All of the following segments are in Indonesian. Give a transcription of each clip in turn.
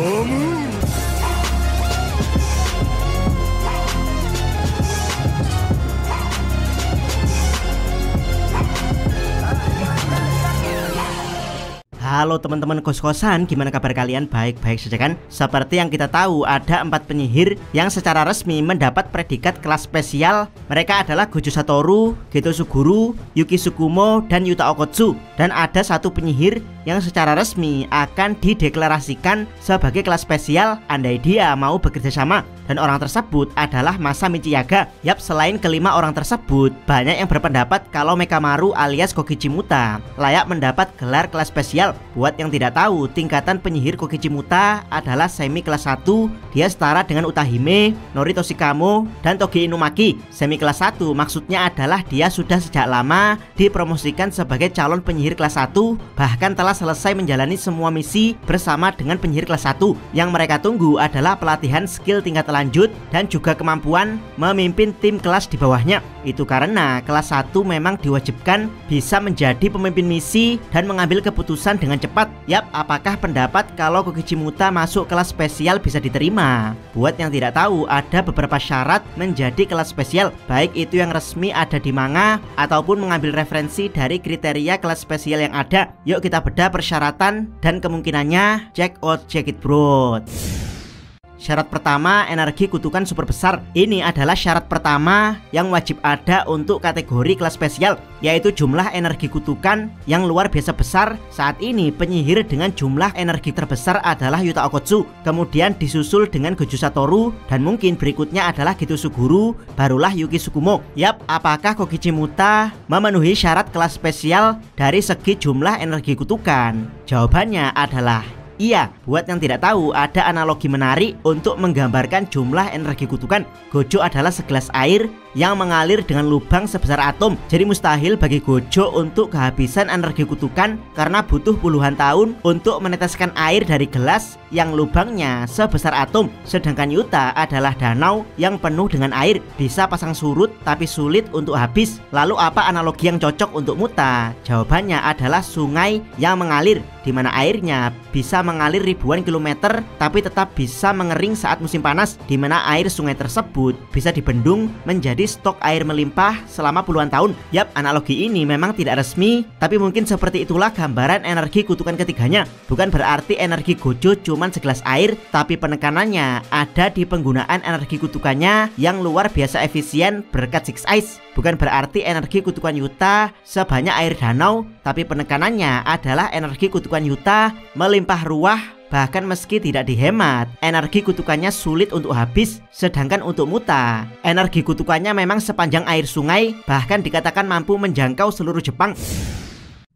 Halo teman-teman kos-kosan, gimana kabar kalian? Baik-baik saja kan? Seperti yang kita tahu, ada 4 penyihir yang secara resmi mendapat predikat kelas spesial. Mereka adalah Gojo Satoru, Geto Suguru, Yuki Tsukumo, dan Yuta Okkotsu. Dan ada 1 penyihir yang secara resmi akan dideklarasikan sebagai kelas spesial andai dia mau bekerja sama. Dan orang tersebut adalah Masa Michiyaga. Yap, selain kelima orang tersebut, banyak yang berpendapat kalau Mekamaru alias Kokichimuta layak mendapat gelar kelas spesial. Buat yang tidak tahu, tingkatan penyihir Kokichimuta adalah semi kelas 1. Dia setara dengan Utahime, Norito Shikamo, dan Togi Inumaki. Semi kelas 1 maksudnya adalah dia sudah sejak lama dipromosikan sebagai calon penyihir kelas 1, bahkan telah selesai menjalani semua misi bersama dengan penyihir kelas 1. Yang mereka tunggu adalah pelatihan skill tingkat lanjut dan juga kemampuan memimpin tim kelas di bawahnya. Itu karena kelas 1 memang diwajibkan bisa menjadi pemimpin misi dan mengambil keputusan dengan cepat. Yap, apakah pendapat kalau Kokichimuta masuk kelas spesial bisa diterima? Buat yang tidak tahu, ada beberapa syarat menjadi kelas spesial, baik itu yang resmi ada di manga ataupun mengambil referensi dari kriteria kelas spesial yang ada. Yuk kita bedah persyaratan dan kemungkinannya. Check it bro. Syarat pertama, energi kutukan super besar. Ini adalah syarat pertama yang wajib ada untuk kategori kelas spesial, yaitu jumlah energi kutukan yang luar biasa besar. Saat ini penyihir dengan jumlah energi terbesar adalah Yuta Okkotsu, kemudian disusul dengan Gojo Satoru, dan mungkin berikutnya adalah Geto Suguru, barulah Yuki Tsukumo. Yap, apakah Kokichimuta memenuhi syarat kelas spesial dari segi jumlah energi kutukan? Jawabannya adalah iya. Buat yang tidak tahu, ada analogi menarik untuk menggambarkan jumlah energi kutukan. Gojo adalah segelas air yang mengalir dengan lubang sebesar atom. Jadi mustahil bagi Gojo untuk kehabisan energi kutukan karena butuh puluhan tahun untuk meneteskan air dari gelas yang lubangnya sebesar atom. Sedangkan Yuta adalah danau yang penuh dengan air, bisa pasang surut tapi sulit untuk habis. Lalu apa analogi yang cocok untuk Muta? Jawabannya adalah sungai yang mengalir, di mana airnya bisa mengalir ribuan kilometer tapi tetap bisa mengering saat musim panas, di mana air sungai tersebut bisa dibendung menjadi stok air melimpah selama puluhan tahun. Yap, analogi ini memang tidak resmi, tapi mungkin seperti itulah gambaran energi kutukan ketiganya. Bukan berarti energi Gojo cuman segelas air, tapi penekanannya ada di penggunaan energi kutukannya yang luar biasa efisien berkat Six Eyes. Bukan berarti energi kutukan Yuta sebanyak air danau, tapi penekanannya adalah energi kutukan Yuta melimpah ruah. Bahkan meski tidak dihemat, energi kutukannya sulit untuk habis. Sedangkan untuk Muta, energi kutukannya memang sepanjang air sungai, bahkan dikatakan mampu menjangkau seluruh Jepang.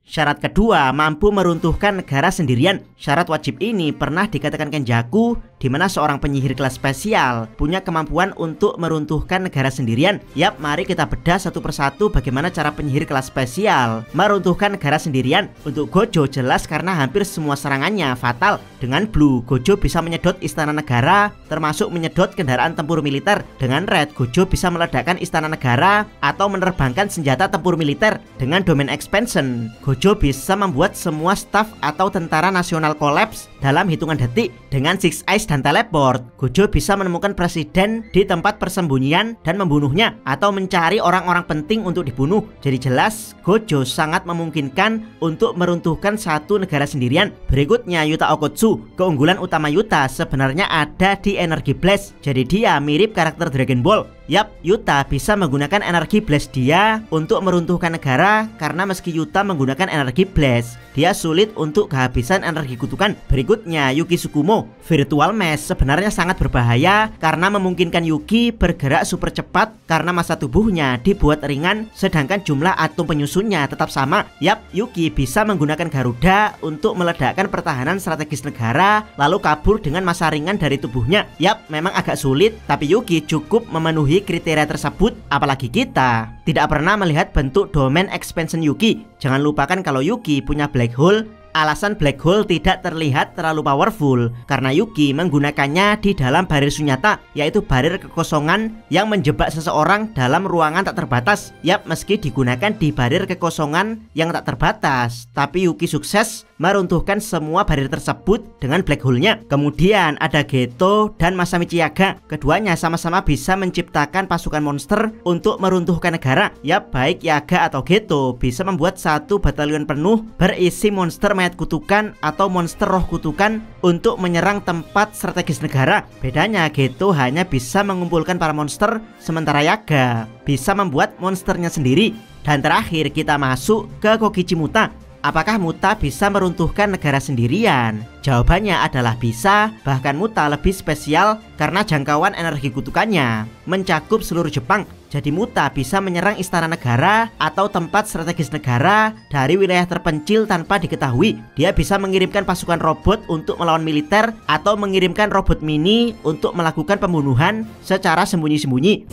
Syarat kedua, mampu meruntuhkan negara sendirian. Syarat wajib ini pernah dikatakan Kenjaku, di mana seorang penyihir kelas spesial punya kemampuan untuk meruntuhkan negara sendirian. Yap, mari kita bedah satu persatu bagaimana cara penyihir kelas spesial meruntuhkan negara sendirian. Untuk Gojo jelas karena hampir semua serangannya fatal. Dengan Blue, Gojo bisa menyedot istana negara, termasuk menyedot kendaraan tempur militer. Dengan Red, Gojo bisa meledakkan istana negara atau menerbangkan senjata tempur militer. Dengan Domain Expansion, Gojo bisa membuat semua staf atau tentara nasional kolaps dalam hitungan detik. Dengan Six Eyes dan Teleport, Gojo bisa menemukan presiden di tempat persembunyian dan membunuhnya, atau mencari orang-orang penting untuk dibunuh. Jadi jelas Gojo sangat memungkinkan untuk meruntuhkan satu negara sendirian. Berikutnya Yuta Okkotsu. Keunggulan utama Yuta sebenarnya ada di energi blast. Jadi dia mirip karakter Dragon Ball. Yap, Yuta bisa menggunakan energi blast dia untuk meruntuhkan negara, karena meski Yuta menggunakan energi blast, dia sulit untuk kehabisan energi kutukan. Berikutnya Yuki Tsukumo. Virtual Mesh sebenarnya sangat berbahaya karena memungkinkan Yuki bergerak super cepat karena massa tubuhnya dibuat ringan, sedangkan jumlah atom penyusunnya tetap sama. Yap, Yuki bisa menggunakan Garuda untuk meledakkan pertahanan strategis negara, lalu kabur dengan massa ringan dari tubuhnya. Yap, memang agak sulit, tapi Yuki cukup memenuhi kriteria tersebut. Apalagi kita tidak pernah melihat bentuk Domain Expansion Yuki. Jangan lupakan kalau Yuki punya Black Hole Alasan black hole tidak terlihat terlalu powerful karena Yuki menggunakannya di dalam barir sunyata, yaitu barir kekosongan yang menjebak seseorang dalam ruangan tak terbatas. Yap, meski digunakan di barir kekosongan yang tak terbatas, tapi Yuki sukses meruntuhkan semua barir tersebut dengan black hole-nya. Kemudian ada Geto dan Masamichi Yaga. Keduanya sama-sama bisa menciptakan pasukan monster untuk meruntuhkan negara. Yap, baik Yaga atau Geto bisa membuat satu batalion penuh berisi monster mayat kutukan atau monster roh kutukan untuk menyerang tempat strategis negara. Bedanya Geto hanya bisa mengumpulkan para monster, sementara Yaga bisa membuat monsternya sendiri. Dan terakhir kita masuk ke Kokichi Muta. Apakah Muta bisa meruntuhkan negara sendirian? Jawabannya adalah bisa, bahkan Muta lebih spesial karena jangkauan energi kutukannya mencakup seluruh Jepang. Jadi Muta bisa menyerang istana negara atau tempat strategis negara dari wilayah terpencil tanpa diketahui. Dia bisa mengirimkan pasukan robot untuk melawan militer atau mengirimkan robot mini untuk melakukan pembunuhan secara sembunyi-sembunyi.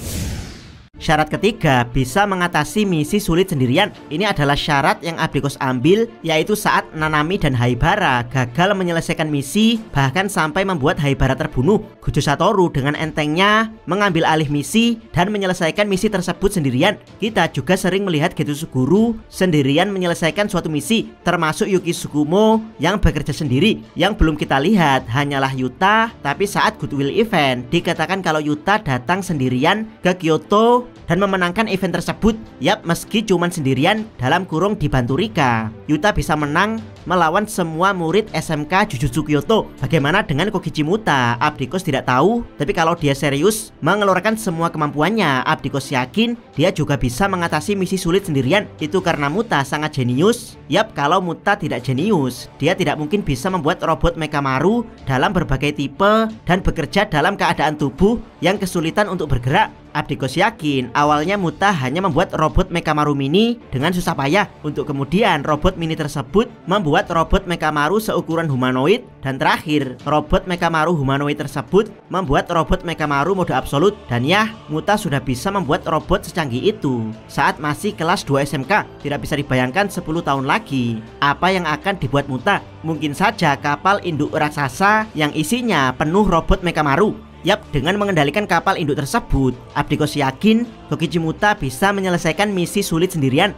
Syarat ketiga, bisa mengatasi misi sulit sendirian. Ini adalah syarat yang Abdikos ambil, yaitu saat Nanami dan Haibara gagal menyelesaikan misi, bahkan sampai membuat Haibara terbunuh. Gojo Satoru dengan entengnya mengambil alih misi dan menyelesaikan misi tersebut sendirian. Kita juga sering melihat Geto Suguru sendirian menyelesaikan suatu misi, termasuk Yuki Tsukumo yang bekerja sendiri. Yang belum kita lihat hanyalah Yuta, tapi saat Goodwill Event dikatakan kalau Yuta datang sendirian ke Kyoto dan memenangkan event tersebut. Yap, meski cuman sendirian dalam kurung dibantu Rika, Yuta bisa menang melawan semua murid SMK Jujutsu Kyoto. Bagaimana dengan Kokichi Muta? Abdikos tidak tahu, tapi kalau dia serius mengeluarkan semua kemampuannya, Abdikos yakin dia juga bisa mengatasi misi sulit sendirian. Itu karena Muta sangat jenius. Yap, kalau Muta tidak jenius, dia tidak mungkin bisa membuat robot Mekamaru dalam berbagai tipe dan bekerja dalam keadaan tubuh yang kesulitan untuk bergerak. Abdikos yakin awalnya Muta hanya membuat robot Mekamaru mini dengan susah payah, untuk kemudian robot mini tersebut membuat robot Mekamaru seukuran humanoid, dan terakhir robot Mekamaru humanoid tersebut membuat robot Mekamaru mode absolut. Dan ya, Muta sudah bisa membuat robot secanggih itu saat masih kelas 2 SMK. Tidak bisa dibayangkan 10 tahun lagi apa yang akan dibuat Muta. Mungkin saja kapal induk raksasa yang isinya penuh robot Mekamaru. Yap, dengan mengendalikan kapal induk tersebut, Abdikos yakin Kokichi Muta bisa menyelesaikan misi sulit sendirian.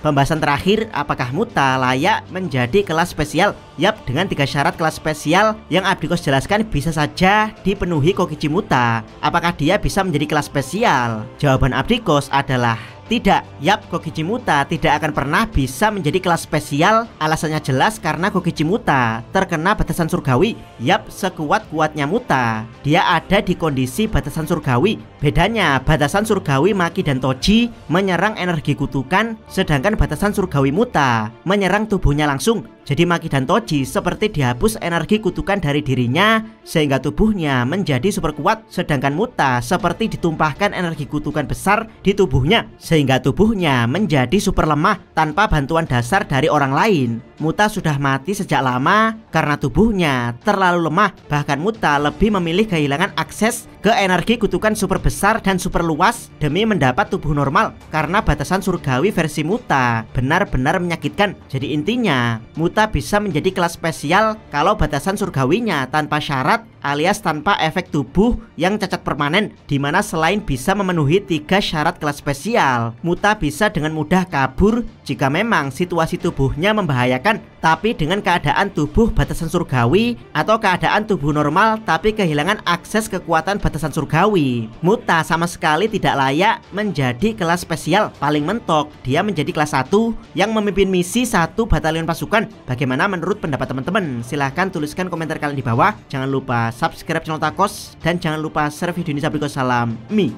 Pembahasan terakhir, apakah Muta layak menjadi kelas spesial? Yap, dengan 3 syarat kelas spesial yang Abdikos jelaskan bisa saja dipenuhi Kokichi Muta. Apakah dia bisa menjadi kelas spesial? Jawaban Abdikos adalah tidak. Yap, Kokichi Muta tidak akan pernah bisa menjadi kelas spesial. Alasannya jelas karena Kokichi Muta terkena batasan surgawi. Yap, sekuat-kuatnya Muta, dia ada di kondisi batasan surgawi. Bedanya, batasan surgawi Maki dan Toji menyerang energi kutukan, sedangkan batasan surgawi Muta menyerang tubuhnya langsung. Jadi Maki dan Toji seperti dihapus energi kutukan dari dirinya sehingga tubuhnya menjadi super kuat, sedangkan Muta seperti ditumpahkan energi kutukan besar di tubuhnya sehingga tubuhnya menjadi super lemah tanpa bantuan dasar dari orang lain. Muta sudah mati sejak lama karena tubuhnya terlalu lemah. Bahkan Muta lebih memilih kehilangan akses ke energi kutukan super besar dan super luas demi mendapat tubuh normal, karena batasan surgawi versi Muta benar-benar menyakitkan. Jadi intinya, Muta bisa menjadi kelas spesial kalau batasan surgawinya tanpa syarat alias tanpa efek tubuh yang cacat permanen, dimana selain bisa memenuhi 3 syarat kelas spesial, Muta bisa dengan mudah kabur jika memang situasi tubuhnya membahayakan. Tapi dengan keadaan tubuh batasan surgawi atau keadaan tubuh normal tapi kehilangan akses kekuatan batasan surgawi, Muta sama sekali tidak layak menjadi kelas spesial. Paling mentok dia menjadi kelas 1 yang memimpin misi 1 batalion pasukan. Bagaimana menurut pendapat teman-teman? Silahkan tuliskan komentar kalian di bawah. Jangan lupa subscribe channel Takos dan jangan lupa share video ini. Salam Mi.